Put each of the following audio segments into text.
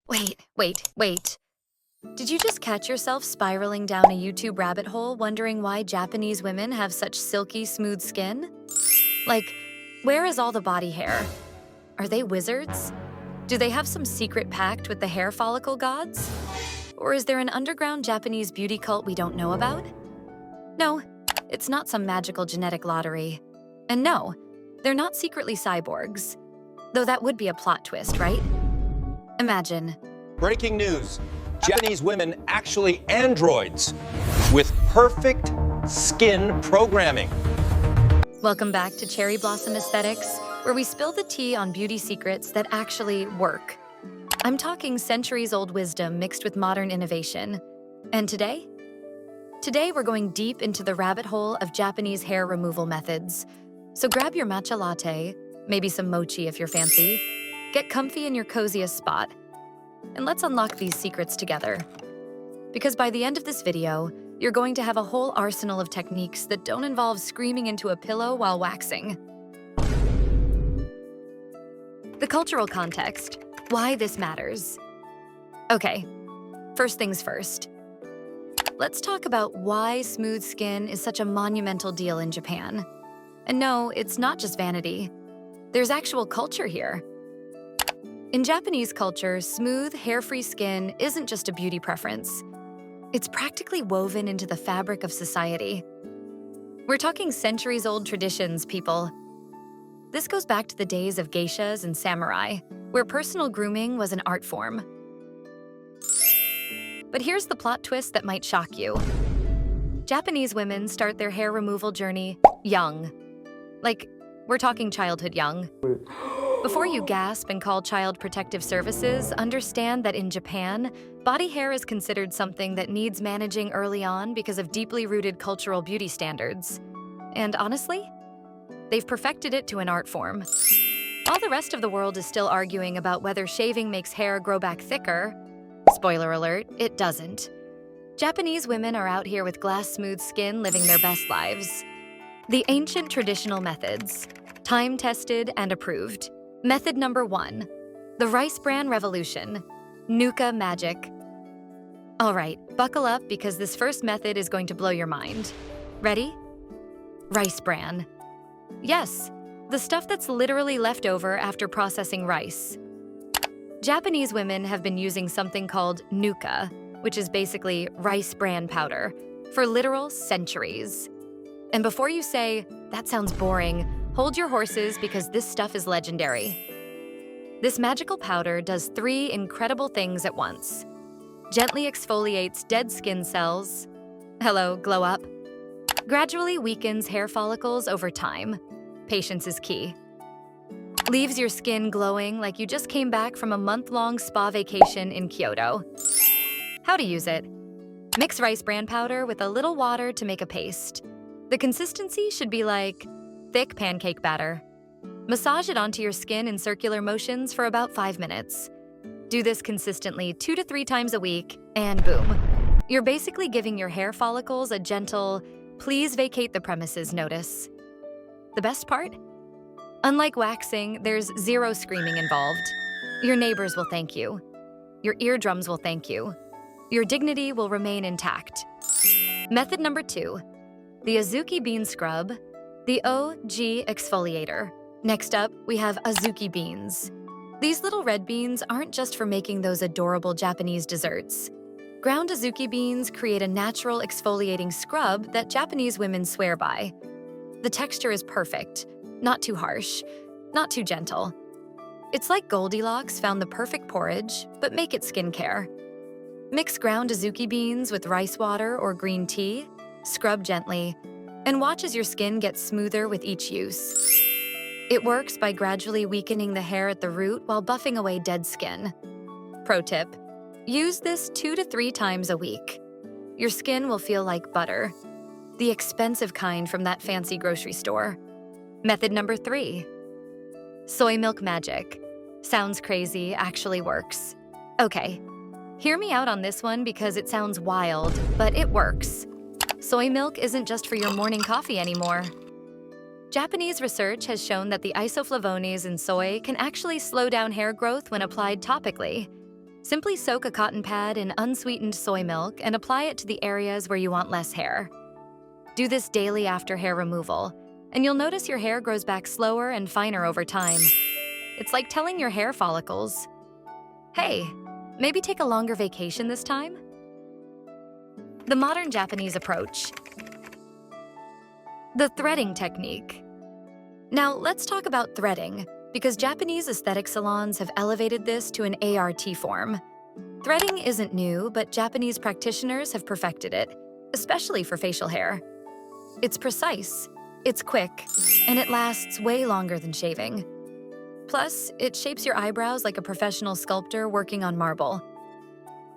Wait. Did you just catch yourself spiraling down a YouTube rabbit hole wondering why Japanese women have such silky, smooth skin? Like, where is all the body hair? Are they wizards? Do they have some secret pact with the hair follicle gods? Or is there an underground Japanese beauty cult we don't know about? No, it's not some magical genetic lottery. And no, they're not secretly cyborgs. Though that would be a plot twist, right? Imagine. Breaking news. Japanese women actually androids with perfect skin programming. Welcome back to Cherry Blossom Aesthetics, where we spill the tea on beauty secrets that actually work. I'm talking centuries-old wisdom mixed with modern innovation. And today? Today we're going deep into the rabbit hole of Japanese hair removal methods. So grab your matcha latte, maybe some mochi if you're fancy, get comfy in your coziest spot, and let's unlock these secrets together. Because by the end of this video, you're going to have a whole arsenal of techniques that don't involve screaming into a pillow while waxing. The cultural context. Why this matters. Okay, first things first. Let's talk about why smooth skin is such a monumental deal in Japan. And no, it's not just vanity. There's actual culture here. In Japanese culture, smooth, hair-free skin isn't just a beauty preference. It's practically woven into the fabric of society. We're talking centuries-old traditions, people. This goes back to the days of geishas and samurai, where personal grooming was an art form. But here's the plot twist that might shock you. Japanese women start their hair removal journey young. Like, we're talking childhood young. Before you gasp and call Child Protective Services, understand that in Japan, body hair is considered something that needs managing early on because of deeply rooted cultural beauty standards. And honestly, they've perfected it to an art form. While the rest of the world is still arguing about whether shaving makes hair grow back thicker, spoiler alert, it doesn't. Japanese women are out here with glass-smooth skin living their best lives. The ancient traditional methods, time-tested and approved. Method number 1, the rice bran revolution, Nuka magic. All right, buckle up because this first method is going to blow your mind. Ready? Rice bran. Yes, the stuff that's literally left over after processing rice. Japanese women have been using something called Nuka, which is basically rice bran powder, for literal centuries. And before you say, that sounds boring, hold your horses because this stuff is legendary. This magical powder does 3 incredible things at once. Gently exfoliates dead skin cells. Hello, glow up. Gradually weakens hair follicles over time. Patience is key. Leaves your skin glowing like you just came back from a month-long spa vacation in Kyoto. How to use it. Mix rice bran powder with a little water to make a paste. The consistency should be like thick pancake batter. Massage it onto your skin in circular motions for about 5 minutes. Do this consistently 2 to 3 times a week, and boom. You're basically giving your hair follicles a gentle, please vacate the premises notice. The best part? Unlike waxing, there's 0 screaming involved. Your neighbors will thank you. Your eardrums will thank you. Your dignity will remain intact. Method number 2, the Azuki bean scrub, the OG exfoliator. Next up, we have Azuki beans. These little red beans aren't just for making those adorable Japanese desserts. Ground Azuki beans create a natural exfoliating scrub that Japanese women swear by. The texture is perfect, not too harsh, not too gentle. It's like Goldilocks found the perfect porridge, but make it skincare. Mix ground Azuki beans with rice water or green tea, scrub gently, and watch as your skin gets smoother with each use. It works by gradually weakening the hair at the root while buffing away dead skin. Pro tip, use this 2 to 3 times a week. Your skin will feel like butter, the expensive kind from that fancy grocery store. Method number 3, soy milk magic. Sounds crazy, actually works. Okay, hear me out on this one because it sounds wild, but it works. Soy milk isn't just for your morning coffee anymore. Japanese research has shown that the isoflavones in soy can actually slow down hair growth when applied topically. Simply soak a cotton pad in unsweetened soy milk and apply it to the areas where you want less hair. Do this daily after hair removal, and you'll notice your hair grows back slower and finer over time. It's like telling your hair follicles, hey, maybe take a longer vacation this time? The modern Japanese approach. The threading technique. Now, let's talk about threading, because Japanese aesthetic salons have elevated this to an ART form. Threading isn't new, but Japanese practitioners have perfected it, especially for facial hair. It's precise, it's quick, and it lasts way longer than shaving. Plus, it shapes your eyebrows like a professional sculptor working on marble.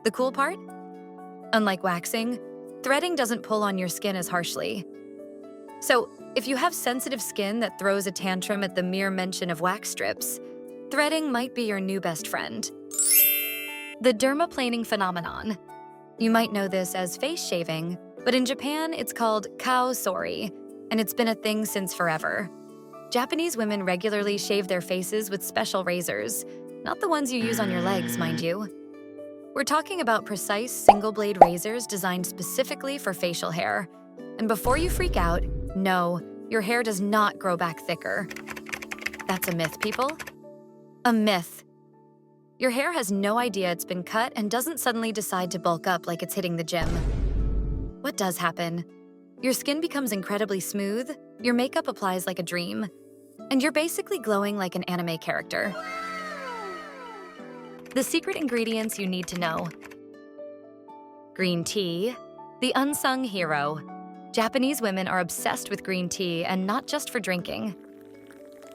The cool part? Unlike waxing, threading doesn't pull on your skin as harshly. So, if you have sensitive skin that throws a tantrum at the mere mention of wax strips, threading might be your new best friend. The dermaplaning phenomenon. You might know this as face shaving, but in Japan it's called kao-sori, and it's been a thing since forever. Japanese women regularly shave their faces with special razors, not the ones you use on your legs, mind you. We're talking about precise single-blade razors designed specifically for facial hair. And before you freak out, no, your hair does not grow back thicker. That's a myth, people. A myth. Your hair has no idea it's been cut and doesn't suddenly decide to bulk up like it's hitting the gym. What does happen? Your skin becomes incredibly smooth, your makeup applies like a dream, and you're basically glowing like an anime character. The secret ingredients you need to know. Green tea, the unsung hero. Japanese women are obsessed with green tea, and not just for drinking.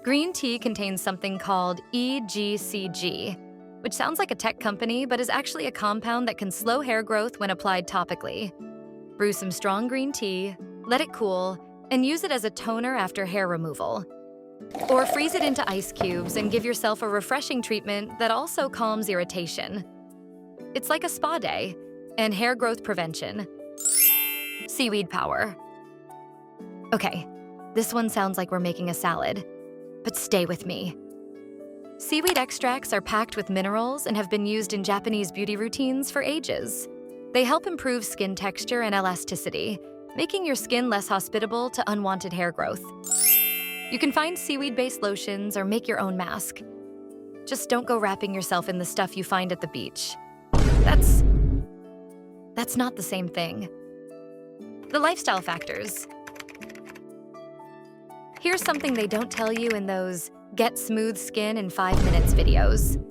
Green tea contains something called EGCG, which sounds like a tech company but is actually a compound that can slow hair growth when applied topically. Brew some strong green tea, let it cool, and use it as a toner after hair removal. Or freeze it into ice cubes and give yourself a refreshing treatment that also calms irritation. It's like a spa day and hair growth prevention. Seaweed power. Okay, this one sounds like we're making a salad, but stay with me. Seaweed extracts are packed with minerals and have been used in Japanese beauty routines for ages. They help improve skin texture and elasticity, making your skin less hospitable to unwanted hair growth. You can find seaweed-based lotions or make your own mask. Just don't go wrapping yourself in the stuff you find at the beach. That's not the same thing. The lifestyle factors. Here's something they don't tell you in those Get Smooth Skin in 5 Minutes videos.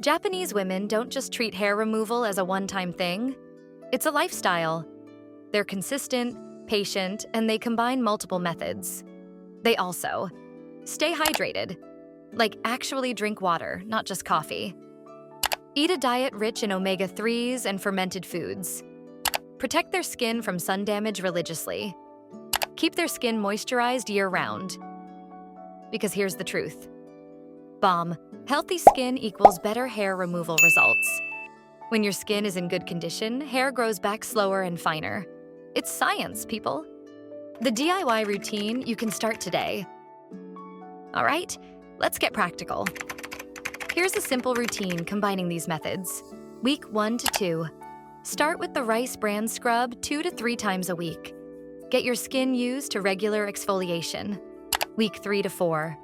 Japanese women don't just treat hair removal as a one-time thing. It's a lifestyle. They're consistent, patient, and they combine multiple methods. They also stay hydrated, like actually drink water, not just coffee. Eat a diet rich in omega-3s and fermented foods. Protect their skin from sun damage religiously. Keep their skin moisturized year-round. Because here's the truth. Bomb. Healthy skin equals better hair removal results. When your skin is in good condition, hair grows back slower and finer. It's science, people. The DIY routine you can start today. All right, let's get practical. Here's a simple routine combining these methods. Week 1 to 2. Start with the rice bran scrub 2 to 3 times a week. Get your skin used to regular exfoliation. Week 3 to 4.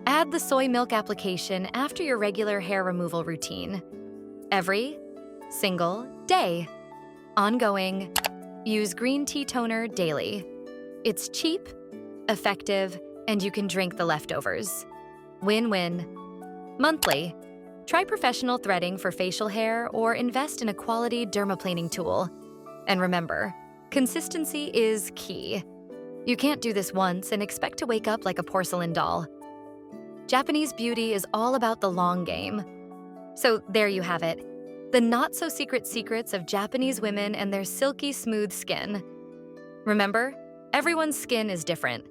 Add the soy milk application after your regular hair removal routine. Every single day. Ongoing. Use green tea toner daily. It's cheap, effective, and you can drink the leftovers. Win-win. Monthly. Try professional threading for facial hair or invest in a quality dermaplaning tool. And remember, consistency is key. You can't do this once and expect to wake up like a porcelain doll. Japanese beauty is all about the long game. So there you have it. The not-so-secret secrets of Japanese women and their silky smooth skin. Remember, everyone's skin is different.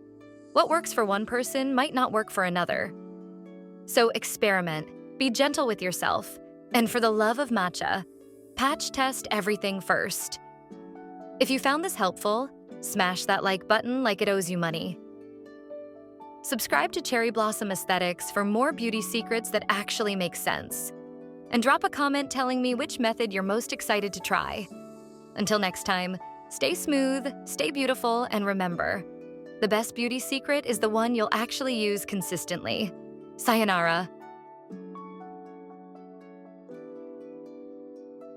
What works for one person might not work for another. So experiment, be gentle with yourself, and for the love of matcha, patch test everything first. If you found this helpful, smash that like button like it owes you money. Subscribe to Cherry Blossom Aesthetics for more beauty secrets that actually make sense. and drop a comment telling me which method you're most excited to try. Until next time, stay smooth, stay beautiful, and remember, the best beauty secret is the one you'll actually use consistently. Sayonara.